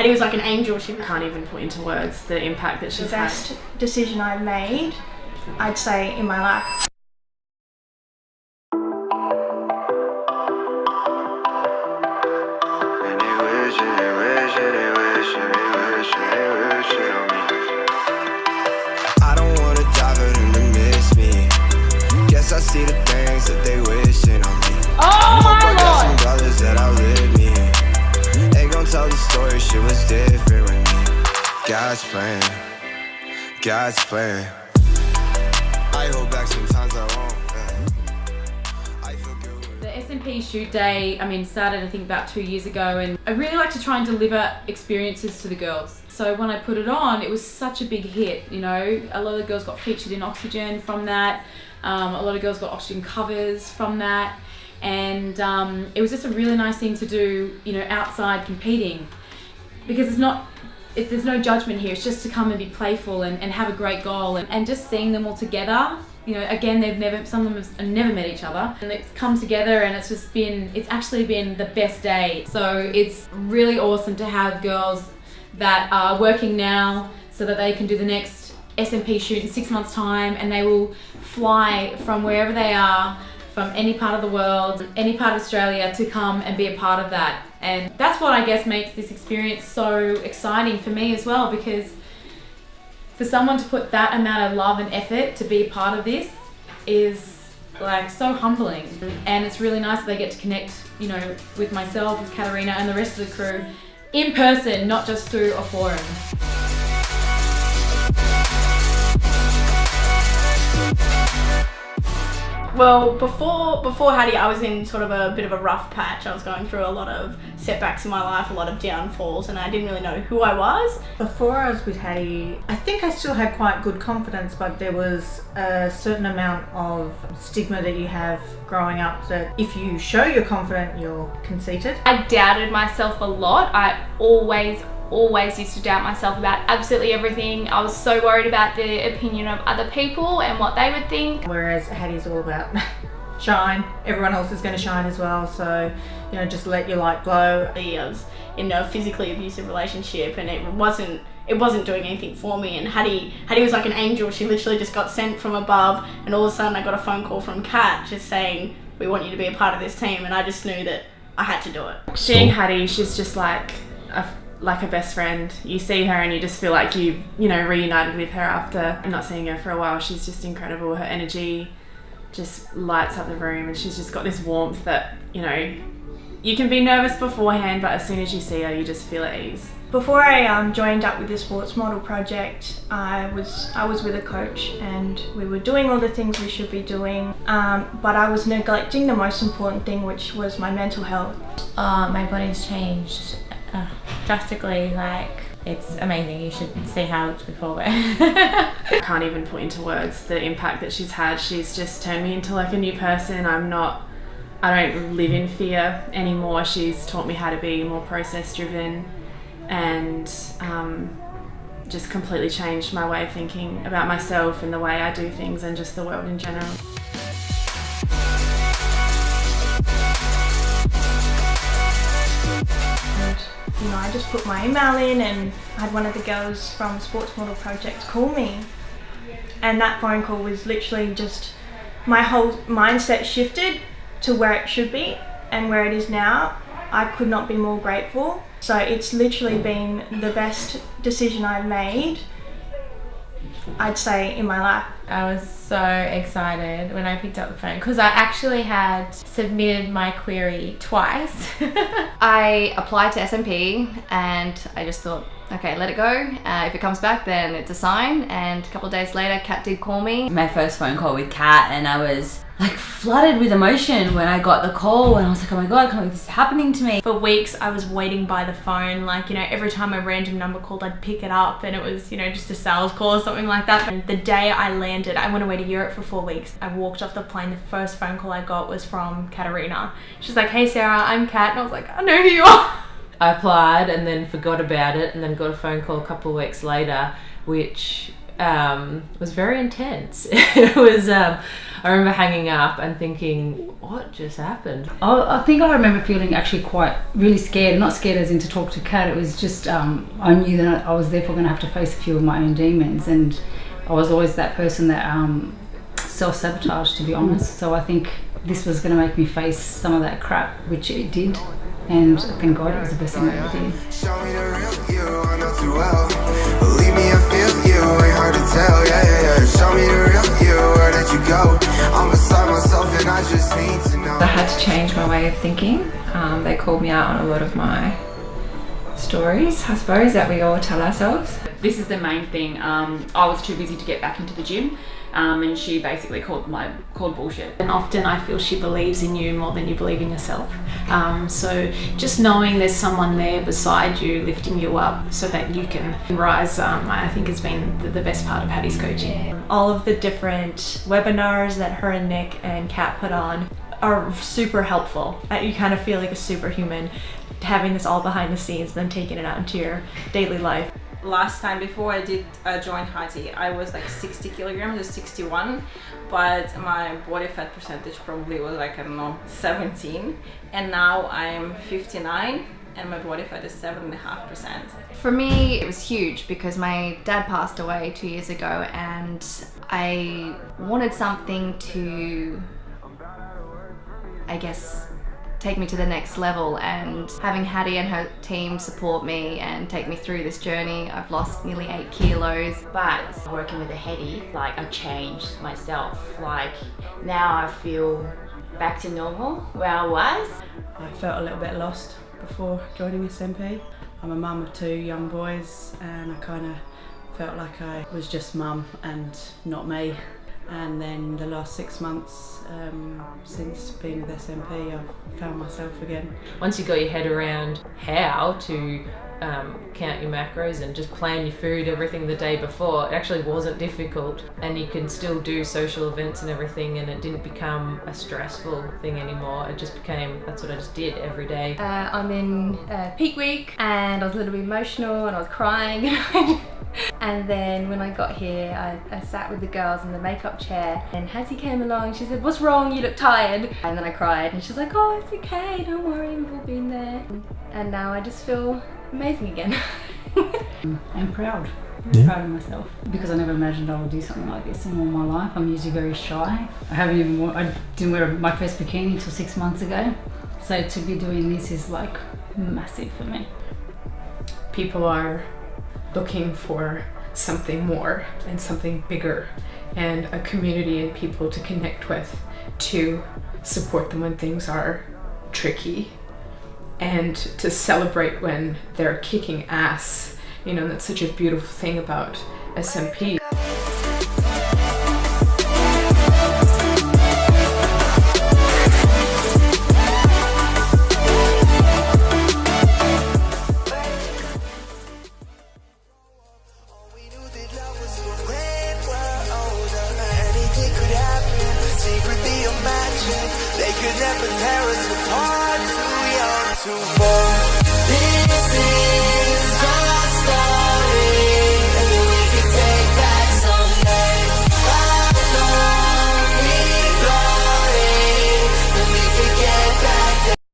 Hattie was like an angel. She can't even put into words the impact that she's had. The best decision I've made, I'd say, in my life. I don't wanna die for them to miss me. Guess I see the things that they wishing on me. Oh my I got Lord! some brothers that outlive me. Ain't gon' tell the story, shit was different with me. God's plan, God's plan. I hold back sometimes I won't. I feel good. The SMP shoot day, started I think about 2 years ago, and I really like to try and deliver experiences to the girls. So when I put it on, it was such a big hit, you know. A lot of the girls got featured in Oxygen from that. A lot of girls got Oxygen covers from that. And it was just a really nice thing to do, you know, outside competing. Because there's no judgment here, it's just to come and be playful and have a great goal. And just seeing them all together, you know, again, some of them have never met each other. And it's come together and it's actually been the best day. So it's really awesome to have girls that are working now so that they can do the next SMP shoot in 6 months' time, and they will fly from wherever they are, from any part of the world, any part of Australia, to come and be a part of that. And that's what I guess makes this experience so exciting for me as well, because for someone to put that amount of love and effort to be a part of this is like so humbling. And it's really nice that they get to connect, you know, with myself, with Katarina and the rest of the crew in person, not just through a forum. Well, before Hattie, I was in sort of a bit of a rough patch. I was going through a lot of setbacks in my life, a lot of downfalls, and I didn't really know who I was. Before I was with Hattie, I think I still had quite good confidence, but there was a certain amount of stigma that you have growing up that if you show you're confident, you're conceited. I doubted myself a lot. I always used to doubt myself about absolutely everything. I was so worried about the opinion of other people and what they would think. Whereas Hattie's all about shine. Everyone else is going to shine as well, so you know, just let your light glow. I was in a physically abusive relationship, and it wasn't doing anything for me. And Hattie was like an angel. She literally just got sent from above, and all of a sudden I got a phone call from Kat just saying, "We want you to be a part of this team," and I just knew that I had to do it. Seeing Hattie, she's just like a best friend. You see her and you just feel like you know, reunited with her after not seeing her for a while. She's just incredible. Her energy just lights up the room, and she's just got this warmth that, you know, you can be nervous beforehand, but as soon as you see her, you just feel at ease. Before I joined up with the sports model project, I was with a coach, and we were doing all the things we should be doing, but I was neglecting the most important thing, which was my mental health. My body's changed drastically. Like, it's amazing. You should see how it looked before. I can't even put into words the impact that she's had. She's just turned me into like a new person. I don't live in fear anymore. She's taught me how to be more process driven, and just completely changed my way of thinking about myself and the way I do things and just the world in general. You know, I just put my email in, and I had one of the girls from the Sports Model Project call me, and that phone call was literally just, my whole mindset shifted to where it should be and where it is now. I could not be more grateful. So it's literally been the best decision I've made, I'd say, in my life. I was so excited when I picked up the phone because I actually had submitted my query twice. I applied to SMP and I just thought, okay, let it go. If it comes back, then it's a sign. And a couple of days later, Kat did call me. My first phone call with Kat, and I was like flooded with emotion when I got the call, and I was like, oh my god, I can't believe this is happening to me. For weeks I was waiting by the phone, like, you know, every time a random number called, I'd pick it up, and it was, you know, just a sales call or something like that. And the day I landed, I went away to Europe for 4 weeks. I walked off the plane, the first phone call I got was from Katarina. She's like, "Hey Sarah, I'm Kat," and I was like, "I know who you are." I applied and then forgot about it, and then got a phone call a couple of weeks later, which was very intense. It was, I remember hanging up and thinking, what just happened? I think I remember feeling actually quite really scared. Not scared as in to talk to Kat. It was just I knew that I was therefore going to have to face a few of my own demons, and I was always that person that self-sabotaged, to be honest. So I think this was going to make me face some of that crap, which it did. And thank God it was the best thing I ever did. Show me the real you, I know too well. Believe me, I feel you, ain't hard to tell, yeah, yeah, yeah. Show me the real you, where did you go? I'm beside myself and I just need to know. I had to change my way of thinking. They called me out on a lot of my stories, I suppose, that we all tell ourselves. This is the main thing. I was too busy to get back into the gym. And she basically called bullshit. And often I feel she believes in you more than you believe in yourself. So just knowing there's someone there beside you lifting you up so that you can rise, I think has been the best part of Hattie's coaching. All of the different webinars that her and Nick and Kat put on are super helpful. You kind of feel like a superhuman having this all behind the scenes, then taking it out into your daily life. Last time before I did join Hattie, I was like 60 kilograms or 61, but my body fat percentage probably was like, I don't know, 17, and now I'm 59 and my body fat is 7.5%. For me, it was huge because my dad passed away 2 years ago, and I wanted something to, I guess, take me to the next level, and having Hattie and her team support me and take me through this journey. I've lost nearly 8 kilos. But working with a Hattie, like, I changed myself. Like, now I feel back to normal where I was. I felt a little bit lost before joining SMP. I'm a mum of 2 young boys, and I kind of felt like I was just mum and not me. And then the last 6 months since being with SMP, I've found myself again. Once you got your head around how to count your macros and just plan your food, everything the day before, it actually wasn't difficult, and you can still do social events and everything, and it didn't become a stressful thing anymore. It just became, that's what I just did every day. I'm in peak week, and I was a little bit emotional and I was crying. And then when I got here, I sat with the girls in the makeup chair, and Hattie came along. She said, "What's wrong? You look tired." And then I cried, and she's like, "Oh, it's okay, don't worry, we've all been there." And now I just feel amazing again. I'm proud. I'm proud of myself because I never imagined I would do something like this in all my life. I'm usually very shy. I didn't wear my first bikini until 6 months ago. So to be doing this is like massive for me. People are looking for something more and something bigger, and a community and people to connect with, to support them when things are tricky, and to celebrate when they're kicking ass. You know, that's such a beautiful thing about SMP. They could never tear us apart, too young, too far.